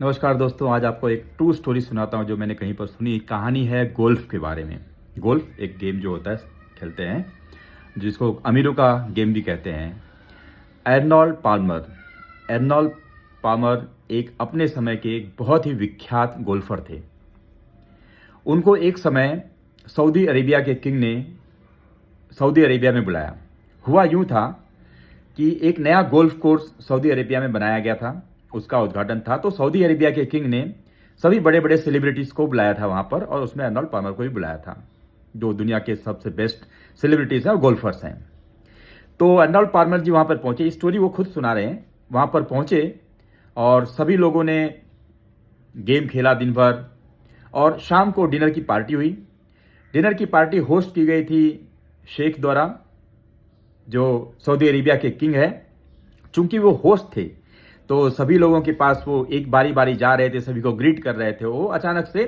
नमस्कार दोस्तों, आज आपको एक ट्रू स्टोरी सुनाता हूँ जो मैंने कहीं पर सुनी। कहानी है गोल्फ के बारे में। गोल्फ एक गेम जो होता है, खेलते हैं, जिसको अमीरों का गेम भी कहते हैं। एर्नोल्ड पाल्मर एक अपने समय के एक बहुत ही विख्यात गोल्फर थे। उनको एक समय सऊदी अरेबिया के किंग ने सऊदी अरेबिया में बुलाया। हुआ यूं था कि एक नया गोल्फ कोर्स सऊदी अरेबिया में बनाया गया था, उसका उद्घाटन था। तो सऊदी अरेबिया के किंग ने सभी बड़े बड़े सेलिब्रिटीज को बुलाया था वहां पर, और उसमें अर्नोल्ड पाल्मर को भी बुलाया था, जो दुनिया के सबसे बेस्ट सेलिब्रिटीज हैं और गोल्फर्स हैं। तो अर्नोल्ड पाल्मर जी वहां पर पहुंचे। इस स्टोरी वो खुद सुना रहे हैं। वहां पर पहुंचे और सभी लोगों ने गेम खेला दिन भर, और शाम को डिनर की पार्टी हुई। डिनर की पार्टी होस्ट की गई थी शेख द्वारा, जो सऊदी अरेबिया के किंग है। चूंकि वो होस्ट थे तो सभी लोगों के पास वो एक बारी बारी जा रहे थे, सभी को ग्रीट कर रहे थे। वो अचानक से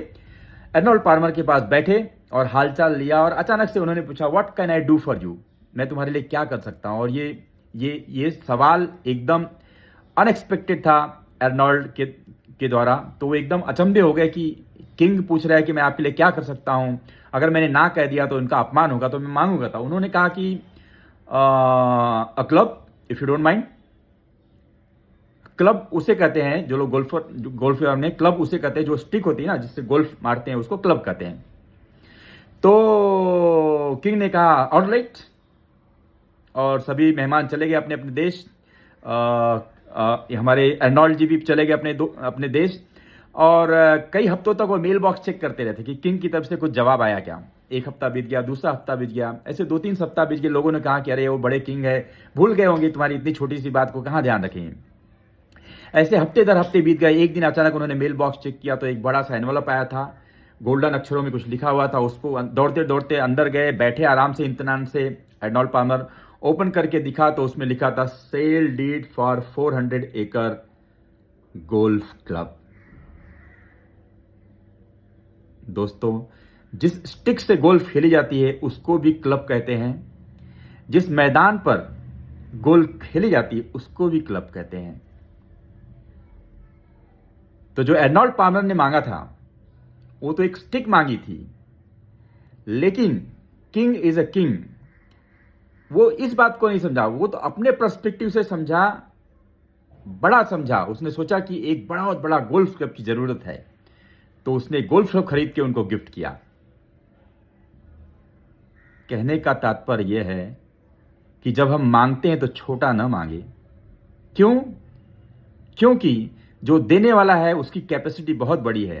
अर्नोल्ड पाल्मर के पास बैठे और हालचाल लिया, और अचानक से उन्होंने पूछा, what can I do for you? मैं तुम्हारे लिए क्या कर सकता हूं? और ये सवाल एकदम अनएक्सपेक्टेड था अर्नोल्ड के द्वारा। तो वो एकदम अचंभे हो गए कि किंग पूछ रहा है कि मैं आपके लिए क्या कर सकता हूं। अगर मैंने ना कह दिया तो इनका अपमान होगा, तो मैं मांगूंगा। था उन्होंने कहा कि a club, if you don't mind. Club उसे कहते हैं, जो लोग गोल्फर में, क्लब उसे कहते हैं जो स्टिक होती है ना, जिससे गोल्फ मारते हैं, उसको क्लब कहते हैं। तो किंग ने कहा ऑलराइट, और सभी मेहमान चले गए अपने अपने देश। हमारे अर्नोल्ड जी भी चले गए अपने देश। और कई हफ्तों तक वो मेल बॉक्स चेक करते रहते कि किंग की तरफ से कुछ जवाब आया क्या। एक हफ्ता बीत गया, दूसरा हफ्ता बीत गया, ऐसे 2-3 सप्ताह बीत गए। लोगों ने कहा कि अरे वो बड़े किंग है, भूल गए होंगे तुम्हारी इतनी छोटी सी बात को, कहाँ ध्यान रखें। ऐसे हफ्ते दर हफ्ते बीत गए। एक दिन अचानक उन्होंने मेल बॉक्स चेक किया तो एक बड़ा सा एनवलप आया था, गोल्डन अक्षरों में कुछ लिखा हुआ था। उसको दौड़ते दौड़ते अंदर गए, बैठे आराम से इत्मीनान से। अर्नोल्ड पाल्मर ओपन करके दिखा तो उसमें लिखा था, सेल डीड फॉर 400 एकड़ गोल्फ क्लब। दोस्तों, जिस स्टिक से गोल्फ खेली जाती है उसको भी क्लब कहते हैं। जिस मैदान पर गोल्फ खेली जाती है उसको भी क्लब कहते हैं। तो जो अर्नोल्ड पाल्मर ने मांगा था वो तो एक स्टिक मांगी थी, लेकिन किंग इज अ किंग। वो इस बात को नहीं समझा, वो तो अपने पर्सपेक्टिव से समझा, बड़ा समझा। उसने सोचा कि एक बहुत बड़ा गोल्फ क्लब की जरूरत है, तो उसने गोल्फ क्लब खरीद के उनको गिफ्ट किया। कहने का तात्पर्य यह है कि जब हम मांगते हैं तो छोटा न मांगे। क्यों? क्योंकि जो देने वाला है उसकी कैपेसिटी बहुत बड़ी है।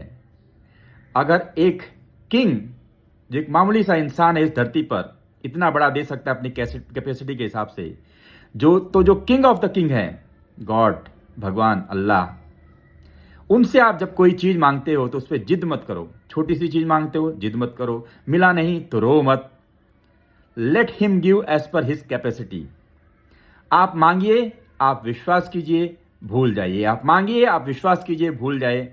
अगर एक किंग, जो एक मामूली सा इंसान है इस धरती पर, इतना बड़ा दे सकता है अपनी कैपेसिटी के हिसाब से, जो किंग ऑफ द किंग है, गॉड, भगवान, अल्लाह, उनसे आप जब कोई चीज मांगते हो तो उस पर जिद मत करो। छोटी सी चीज मांगते हो, जिद मत करो। मिला नहीं तो रो मत। Let him give as per his capacity. आप मांगिए, आप विश्वास कीजिए, भूल जाइए। आप मांगिए, आप विश्वास कीजिए, भूल जाइए।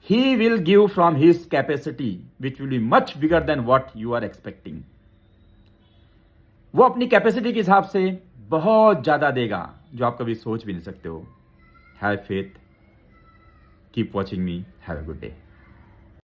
He will give from his capacity which will be much bigger than what you are expecting. वो अपनी कैपेसिटी के हिसाब से बहुत ज्यादा देगा, जो आप कभी सोच भी नहीं सकते हो। Have faith, keep watching me, have a good day.